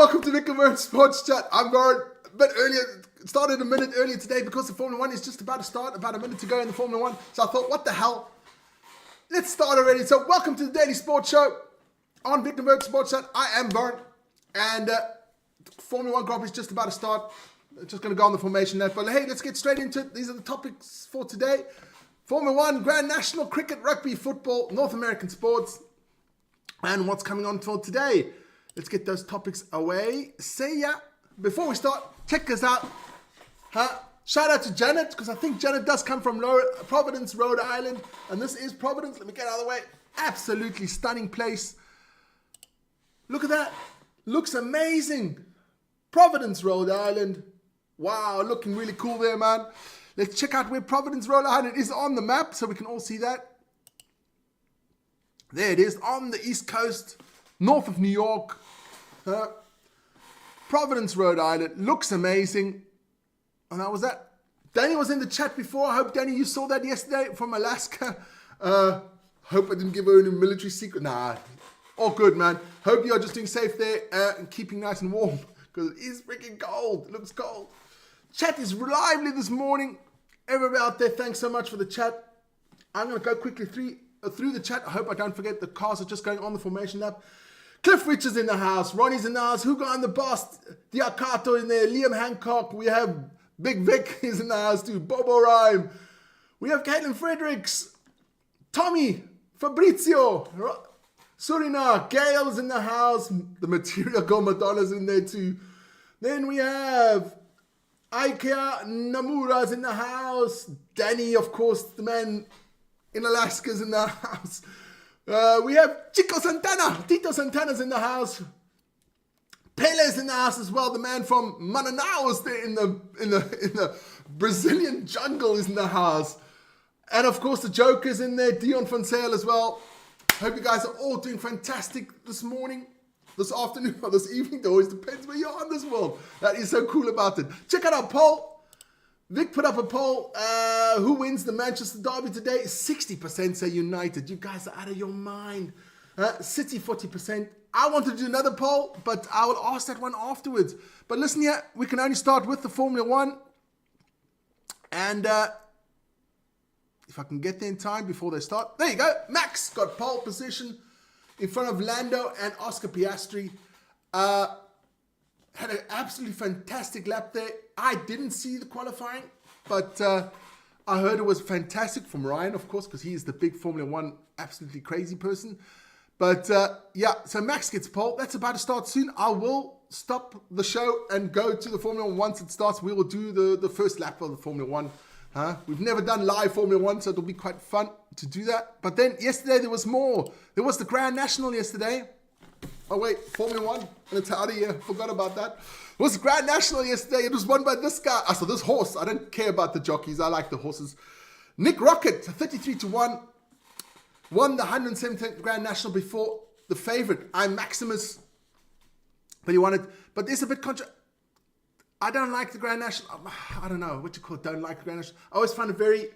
welcome to Vic and Vern Sports Chat. I'm Vern, a bit earlier, started a minute earlier today because the Formula 1 is just about to start, about a minute to go in the Formula 1. So I thought, what the hell? Let's start already. So welcome to the Daily Sports Show on Vic and Vern Sports Chat. I am Vern, and Formula 1 Grand Prix is just about to start. Just going to go on the formation there. But hey, let's get straight into it. These are the topics for today. Formula 1, Grand National, cricket, rugby, football, North American sports, and what's coming on for today. Let's get those topics away. See ya. Before we start, check us out. Shout out to Janet, because I think Janet does come from Providence, Rhode Island. And this is Providence. Let me get out of the way. Absolutely stunning place. Look at that. Looks amazing. Providence, Rhode Island. Wow, looking really cool there, man. Let's check out where Providence, Rhode Island is on the map so we can all see that. There it is on the East Coast, north of New York. Providence, Rhode Island. Looks amazing. And that was that. Danny was in the chat before. I hope, Danny, you saw that yesterday from Alaska. Hope I didn't give her any military secret. Nah, all good, man. Hope you are just doing safe there and keeping nice and warm because it is freaking cold. It looks cold. Chat is lively this morning. Everybody out there, thanks so much for the chat. I'm going to go quickly through the chat. I hope I don't forget the cars are just going on the formation lap. Cliff Rich is in the house. Ronnie's in the house. Hugo on the boss. Diacato in there. Liam Hancock. We have Big Vic is in the house too. Bobo Rhyme. We have Caitlin Fredericks. Tommy. Fabrizio. Surina. Gail's in the house. The Material Girl Madonna's in there too. Then we have Ikea Namura's in the house. Danny, of course, the man in Alaska's in the house. We have Chico Santana. Tito Santana's in the house. Pele's in the house as well. The man from Manaus there in the Brazilian jungle is in the house. And of course the Joker's in there. Dion Fonsale as well. Hope you guys are all doing fantastic this morning, this afternoon, or this evening. It always depends where you are in this world. That is so cool about it. Check out our poll. Vic put up a poll. Who wins the Manchester Derby today? 60% say United. You guys are out of your mind. City 40%. I want to do another poll, but I will ask that one afterwards. But listen here, we can only start with the Formula 1. And if I can get there in time before they start. There you go. Max got pole position in front of Lando and Oscar Piastri. Had an absolutely fantastic lap there. I didn't see the qualifying, but I heard it was fantastic from Ryan, of course, because he is the big Formula 1 absolutely crazy person. But yeah, so Max gets pole. That's about to start soon. I will stop the show and go to the Formula 1 once it starts. We will do the first lap of the Formula 1. We've never done live Formula 1, so it'll be quite fun to do that. But then yesterday there was more. There was the Grand National yesterday. Oh wait, Formula 1, and it's out of here. Forgot about that. It was Grand National yesterday. It was won by this guy. So this horse, I don't care about the jockeys. I like the horses. Nick Rocket, 33-1, won the 117th Grand National before the favorite, I'm Maximus. But he won it. But there's a bit I don't like the Grand National. I don't know what you call it. Don't like the Grand National. I always find it very.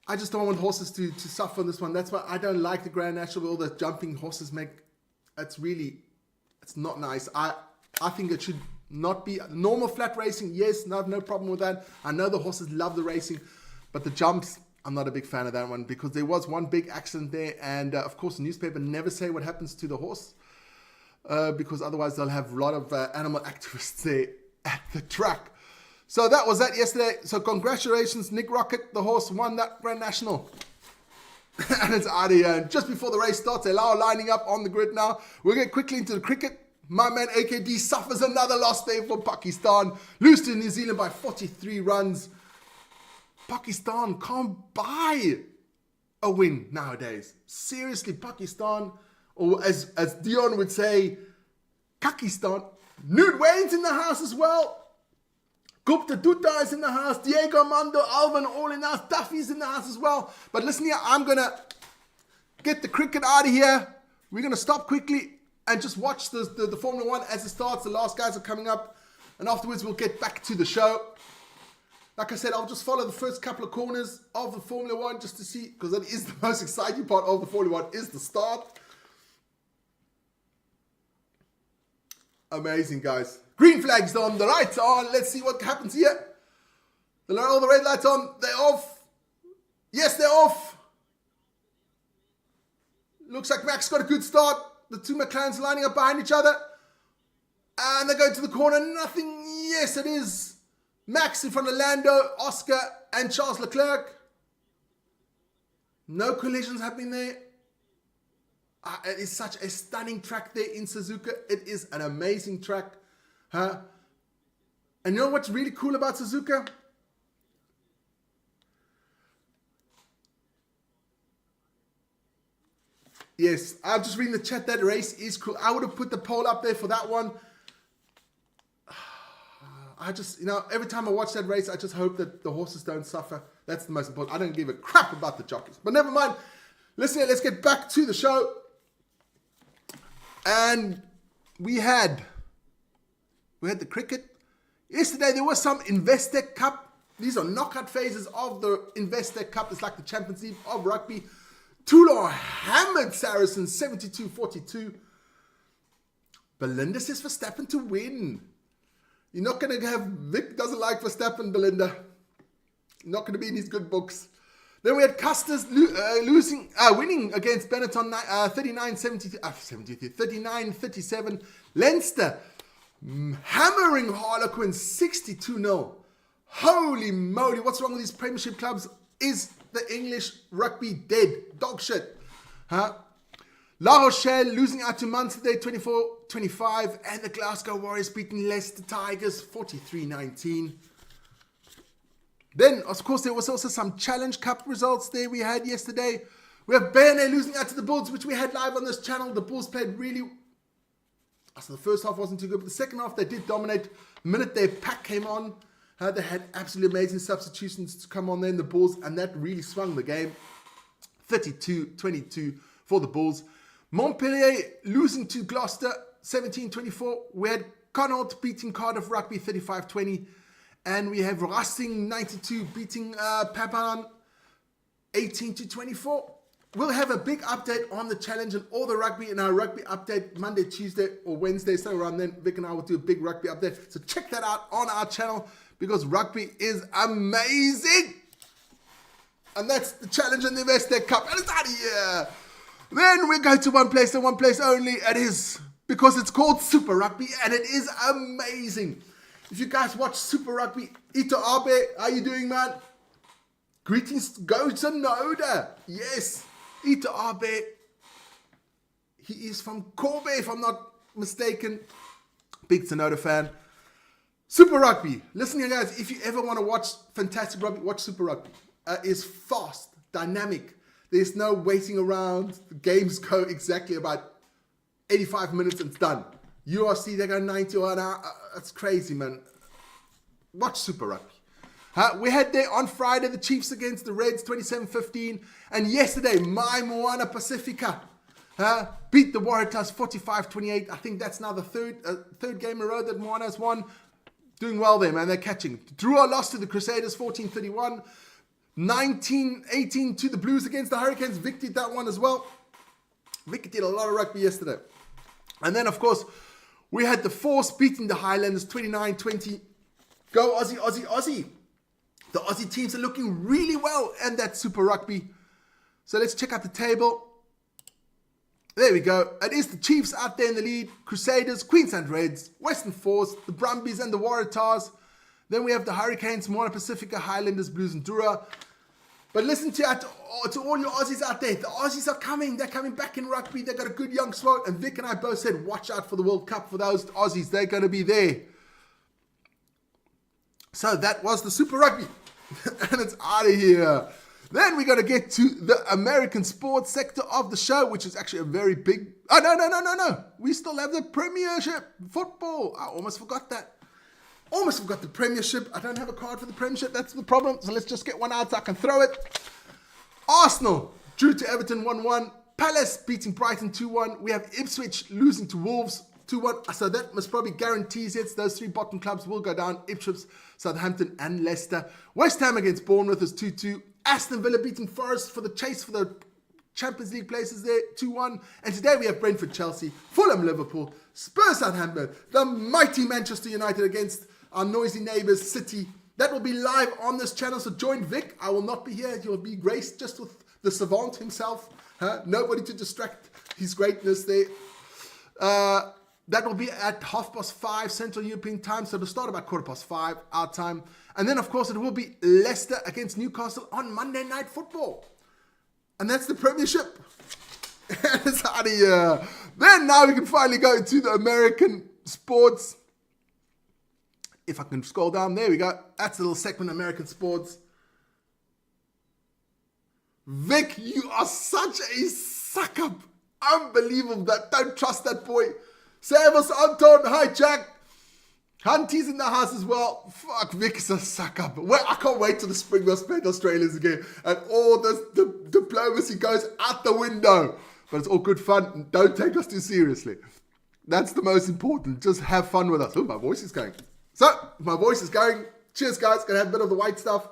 I just don't want horses to suffer on this one. That's why I don't like the Grand National with all the jumping horses make. It's not nice. I think it should not be normal flat racing. Yes, no problem with that. I know the horses love the racing, but the jumps, I'm not a big fan of that one because there was one big accident there. And of course, the newspaper never say what happens to the horse because otherwise they'll have a lot of animal activists there at the track. So that was that yesterday. So congratulations, Nick Rocket. The horse won that Grand National. And it's out of here. And just before the race starts, they're now lining up on the grid now. We'll get quickly into the cricket. My man AKD suffers another loss there for Pakistan. Lose to New Zealand by 43 runs. Pakistan can't buy a win nowadays. Seriously, Pakistan, or as Dion would say, Kakistan. Nude Wayne's in the house as well. Gupta Dutta is in the house. Diego Armando, Alvin, all in the house. Duffy's in the house as well. But listen here, I'm going to get the cricket out of here. We're going to stop quickly and just watch the Formula 1 as it starts. The last guys are coming up. And afterwards, we'll get back to the show. Like I said, I'll just follow the first couple of corners of the Formula 1 just to see, because that is the most exciting part of the Formula 1 is the start. Amazing, guys. Green flag's on, the lights are on. Let's see what happens here. All the red lights on. They're off. Yes, they're off. Looks like Max got a good start. The two McLarens lining up behind each other. And they go to the corner. Nothing. Yes, it is. Max in front of Lando, Oscar, and Charles Leclerc. No collisions happening there. It is such a stunning track there in Suzuka. It is an amazing track. And you know what's really cool about Suzuka? Yes, I'm just reading the chat. That race is cool. I would have put the poll up there for that one. I just, every time I watch that race, I just hope that the horses don't suffer. That's the most important. I don't give a crap about the jockeys. But never mind. Listen, let's get back to the show. And we had the cricket. Yesterday, there was some Investec Cup. These are knockout phases of the Investec Cup. It's like the Champions League of rugby. Toulon hammered Saracens 72-42. Belinda says Verstappen to win. You're not going to have... Vic doesn't like Verstappen, Belinda. Not going to be in his good books. Then we had Custers winning against Benetton 39-37. Leinster hammering Harlequins 62-0. Holy moly, what's wrong with these Premiership clubs? Is the English rugby dead? Dog shit. La Rochelle losing out to Munster Day 24-25. And the Glasgow Warriors beating Leicester Tigers 43-19. Then, of course, there was also some Challenge Cup results there we had yesterday. We have Bayonne losing out to the Bulls, which we had live on this channel. The Bulls played really... So the first half wasn't too good, but the second half they did dominate. The minute their pack came on, they had absolutely amazing substitutions to come on there in the Bulls, and that really swung the game. 32-22 for the Bulls. Montpellier losing to Gloucester 17-24. We had Connaught beating Cardiff Rugby 35-20. And we have Racing 92 beating Papan 18-24. We'll have a big update on the challenge and all the rugby in our rugby update Monday, Tuesday, or Wednesday. So around then, Vic and I will do a big rugby update. So check that out on our channel because rugby is amazing. And that's the challenge and the Investec Cup. And it's out of here. Then we go to one place and one place only. It is because it's called Super Rugby and it is amazing. If you guys watch Super Rugby, Ito Abe, how you doing, man? Greetings, go to Noda. Yes, Ito Abe. He is from Kobe, if I'm not mistaken. Big Tsunoda fan. Super Rugby. Listen here, guys. If you ever want to watch fantastic rugby, watch Super Rugby. It's fast, dynamic. There's no waiting around. The games go exactly about 85 minutes and it's done. URC, they go 90 or an hour. That's crazy, man. Watch Super Rugby. We had there on Friday the Chiefs against the Reds, 27-15. And yesterday, my Moana Pacifica beat the Waratahs 45-28. I think that's now the third game in a row that Moana has won. Doing well there, man. They're catching. Drua lost to the Crusaders 14-31. 19-18 to the Blues against the Hurricanes. Vic did that one as well. Vic did a lot of rugby yesterday. And then, of course, we had the Force beating the Highlanders 29-20. Go Aussie, Aussie, Aussie. The Aussie teams are looking really well in that Super Rugby. So let's check out the table. There we go. It is the Chiefs out there in the lead. Crusaders, Queensland Reds, Western Force, the Brumbies and the Waratahs. Then we have the Hurricanes, Moana Pacifica, Highlanders, Blues and Drua. But listen to all your Aussies out there. The Aussies are coming. They're coming back in rugby. They've got a good young squad. And Vic and I both said, watch out for the World Cup for those Aussies. They're going to be there. So that was the Super Rugby. And it's out of here. Then we're going to get to the American sports sector of the show, which is actually a very big... Oh, no. We still have the Premiership football. I almost forgot that. Almost forgot the Premiership. I don't have a card for the Premiership. That's the problem. So let's just get one out so I can throw it. Arsenal drew to Everton 1-1. Palace beating Brighton 2-1. We have Ipswich losing to Wolves 2-1. So that must probably guarantees it. Those three bottom clubs will go down. Ipswich, Southampton and Leicester. West Ham against Bournemouth is 2-2. Aston Villa beating Forest for the chase for the Champions League places there, 2-1. And today we have Brentford, Chelsea, Fulham, Liverpool, Spurs, Southampton, the mighty Manchester United against our noisy neighbours, City. That will be live on this channel, so join Vic. I will not be here. He will be graced just with the savant himself. Nobody to distract his greatness there. That will be at 5:30 Central European time, so it'll start about 5:15 our time. And then, of course, it will be Leicester against Newcastle on Monday Night Football. And that's the Premiership. And it's out of here. Then now we can finally go to the American sports. If I can scroll down, there we go. That's a little segment, American sports. Vic, you are such a suck-up. Unbelievable. Don't trust that boy. Servus, Anton. Hi, Jack. Hunty's in the house as well. Fuck, Vic is a suck-up. Well, I can't wait till the Springboks play the Australians again. And all this diplomacy goes out the window. But it's all good fun. Don't take us too seriously. That's the most important. Just have fun with us. Oh, my voice is going. So, my voice is going. Cheers, guys. Gonna have a bit of the white stuff.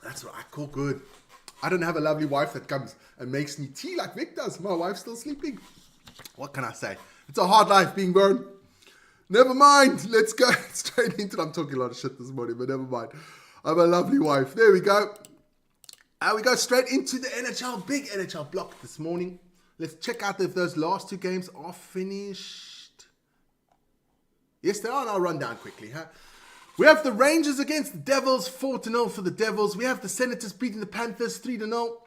That's what I call good. I don't have a lovely wife that comes and makes me tea like Vic does. My wife's still sleeping. What can I say? It's a hard life being born. Never mind. Let's go straight into it. I'm talking a lot of shit this morning, but never mind. I have a lovely wife. There we go. We go straight into the NHL, big NHL block this morning. Let's check out if those last two games are finished. Yes, they are, and I'll run down quickly. We have the Rangers against the Devils, 4-0 for the Devils. We have the Senators beating the Panthers, 3-0.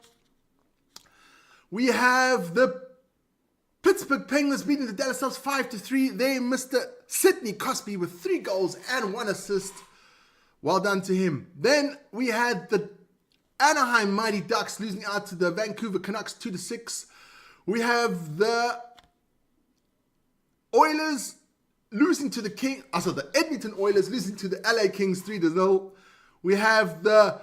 We have the Pittsburgh Penguins beating the Dallas Stars, 5-3. They Mr. Sidney Crosby with 3 goals and 1 assist. Well done to him. Then we had the Anaheim Mighty Ducks losing out to the Vancouver Canucks 2-6. We have the Oilers losing to the the Edmonton Oilers losing to the LA Kings 3-0. We have the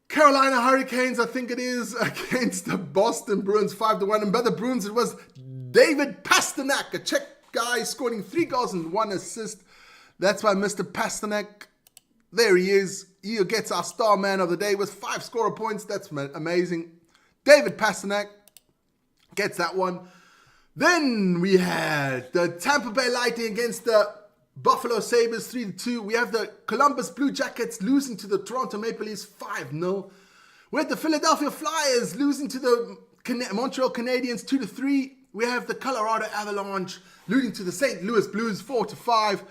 Carolina Hurricanes, I think it is, against the Boston Bruins 5-1. And by the Bruins, it was David Pastrnak, a Czech guy, scoring 3 goals and 1 assist. That's why Mr. Pastrnak, there he is. He gets our star man of the day with 5 scorer points. That's amazing. David Pastrnak gets that one. Then we had the Tampa Bay Lightning against the Buffalo Sabres 3-2. We have the Columbus Blue Jackets losing to the Toronto Maple Leafs 5-0. We had the Philadelphia Flyers losing to the Montreal Canadiens 2-3. We have the Colorado Avalanche losing to the St. Louis Blues 4-5.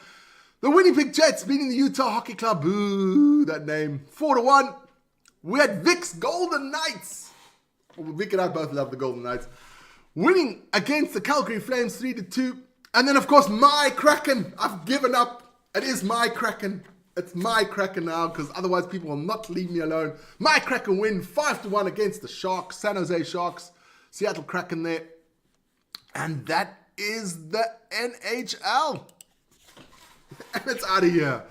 The Winnipeg Jets beating the Utah Hockey Club, boo, that name, 4-1. We had Vic's Golden Knights. Vic and I both love the Golden Knights. Winning against the Calgary Flames 3-2. And then, of course, my Kraken. I've given up. It is my Kraken. It's my Kraken now, because otherwise people will not leave me alone. My Kraken win 5-1 against the Sharks, San Jose Sharks, Seattle Kraken there. And that is the NHL. And it's out of here.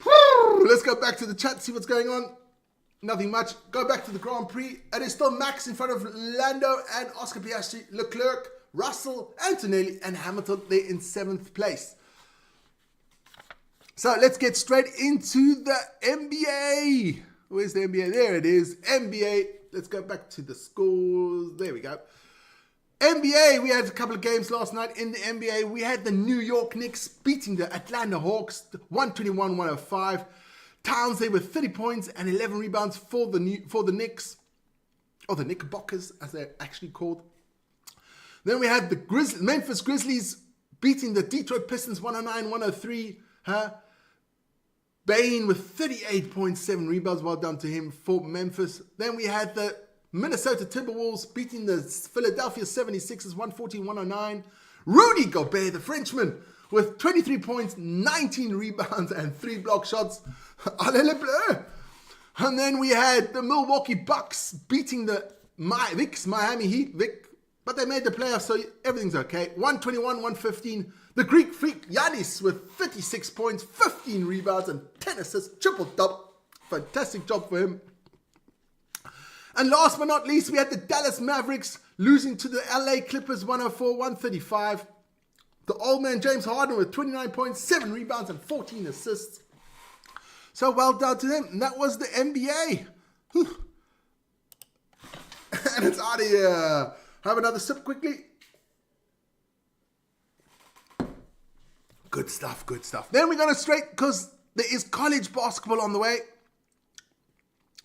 Woo! Let's go back to the chat, see what's going on. Nothing much. Go back to the Grand Prix. It is still Max in front of Lando and Oscar Piastri, Leclerc, Russell, Antonelli, and Hamilton. They're in 7th place. So let's get straight into the NBA. Where's the NBA? There it is. NBA. Let's go back to the scores. There we go. NBA, we had a couple of games last night in the NBA. We had the New York Knicks beating the Atlanta Hawks 121-105. Towns there with 30 points and 11 rebounds for the Knicks, or the Knickerbockers as they're actually called. Then we had the Memphis Grizzlies beating the Detroit Pistons 109-103. Bane with 38.7 rebounds, well done to him for Memphis. Then we had the Minnesota Timberwolves beating the Philadelphia 76ers 114-109. Rudy Gobert, the Frenchman, with 23 points, 19 rebounds, and 3 block shots. And then we had the Milwaukee Bucks beating the Miami Heat, but they made the playoffs, so everything's okay. 121-115. The Greek freak Giannis with 36 points, 15 rebounds, and 10 assists, triple-double. Fantastic job for him. And last but not least, we had the Dallas Mavericks losing to the LA Clippers 104-135. The old man James Harden with 29 points, 7 rebounds, and 14 assists. So well done to them. And that was the NBA. Whew. And it's out of here. Have another sip quickly. Good stuff, good stuff. Then we're going to straight, because there is college basketball on the way.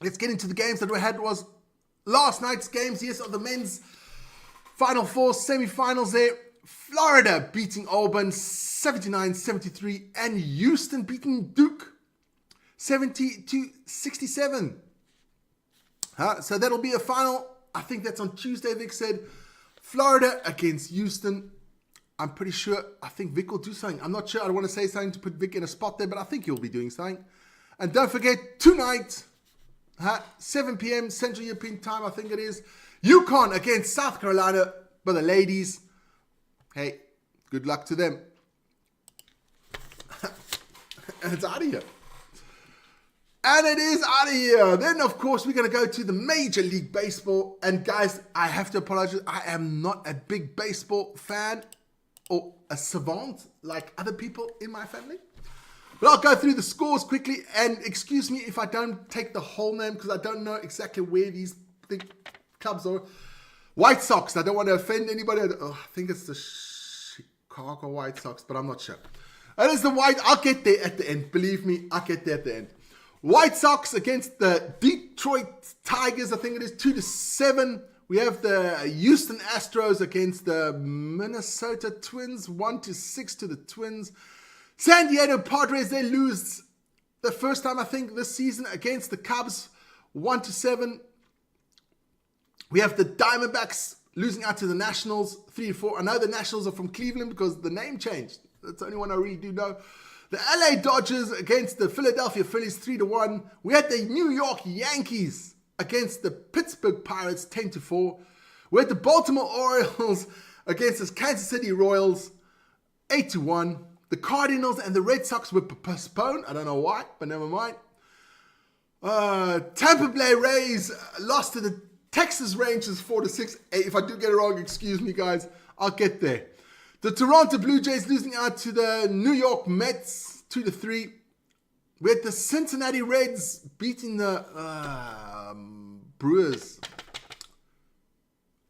Let's get into the games that we had. Was last night's games, yes, of the men's Final Four semifinals there. Florida beating Auburn 79-73, and Houston beating Duke 70-67. So that'll be a final. I think that's on Tuesday, Vic said. Florida against Houston. I'm pretty sure, I think Vic will do something. I'm not sure, I don't want to say something to put Vic in a spot there, but I think he'll be doing something. And don't forget, tonight, 7 p.m. Central European Time, I think it is, UConn against South Carolina. But the ladies, hey, good luck to them. And it's out of here. And it is out of here. Then, of course, we're going to go to the Major League Baseball. And guys, I have to apologize. I am not a big baseball fan or a savant like other people in my family. But I'll go through the scores quickly. And excuse me if I don't take the whole name, because I don't know exactly where these big clubs are. White Sox. I don't want to offend anybody. I think it's the Chicago White Sox, but I'm not sure. It is the White. I'll get there at the end. Believe me, I'll get there at the end. White Sox against the Detroit Tigers. I think it is 2-7. We have the Houston Astros against the Minnesota Twins. 1-6 to the Twins. San Diego Padres, they lose the first time, I think, this season against the Cubs. 1-7. We have the Diamondbacks losing out to the Nationals, 3-4. I know the Nationals are from Cleveland because the name changed. That's the only one I really do know. The LA Dodgers against the Philadelphia Phillies, 3-1. We had the New York Yankees against the Pittsburgh Pirates, 10-4. We had the Baltimore Orioles against the Kansas City Royals, 8-1. The Cardinals and the Red Sox were postponed. I don't know why, but never mind. Tampa Bay Rays lost to the Texas Rangers 4-6. Hey, if I do get it wrong, excuse me, guys. I'll get there. The Toronto Blue Jays losing out to the New York Mets 2-3. We had the Cincinnati Reds beating the Brewers.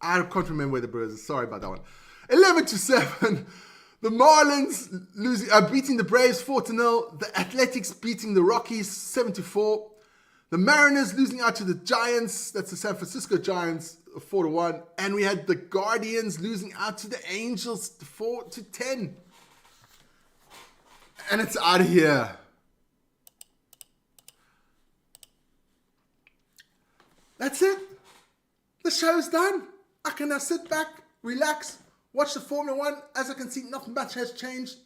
I can't remember where the Brewers are. Sorry about that one. 11-7. The Marlins beating the Braves 4-0. The Athletics beating the Rockies 7-4. The Mariners losing out to the Giants. That's the San Francisco Giants 4-1. And we had the Guardians losing out to the Angels 4-10. And it's out of here. That's it. The show's done. I can now sit back, relax, watch the Formula One. As I can see, nothing much has changed.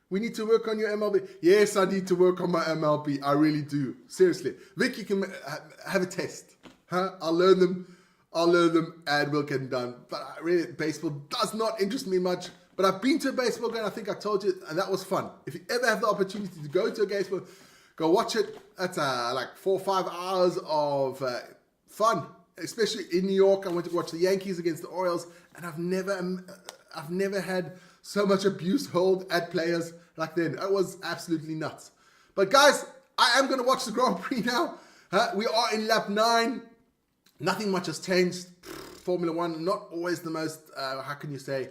We need to work on your MLB. Yes, I need to work on my MLB. I really do. Seriously. Vic, you can have a test. I'll learn them, and we'll get them done. But really, baseball does not interest me much. But I've been to a baseball game, I think I told you, and that was fun. If you ever have the opportunity to go to a baseball, go watch it. That's like 4 or 5 hours of fun. Especially in New York, I went to watch the Yankees against the Orioles, and I've never had so much abuse hurled at players like then. It was absolutely nuts. But guys, I am going to watch the Grand Prix now. We are in lap 9. Nothing much has changed. Formula One, not always the most, how can you say,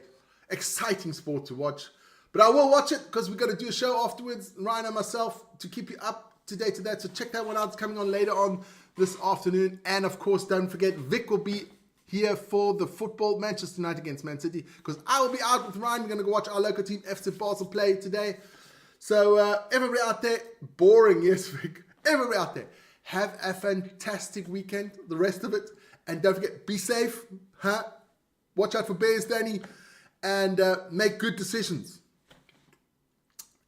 exciting sport to watch. But I will watch it because we're going to do a show afterwards, Ryan and myself, to keep you up to date to that. So check that one out. It's coming on later on this afternoon. And of course, don't forget, Vic will be here for the football, Manchester United against Man City, because I will be out with Ryan. We're going to go watch our local team, FC Basel, play today. So everybody out there, boring, yes, Vic. Everybody out there, have a fantastic weekend, the rest of it. And don't forget, be safe. Watch out for bears, Danny. And make good decisions.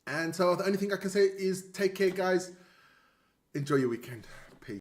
And so the only thing I can say is take care, guys. Enjoy your weekend.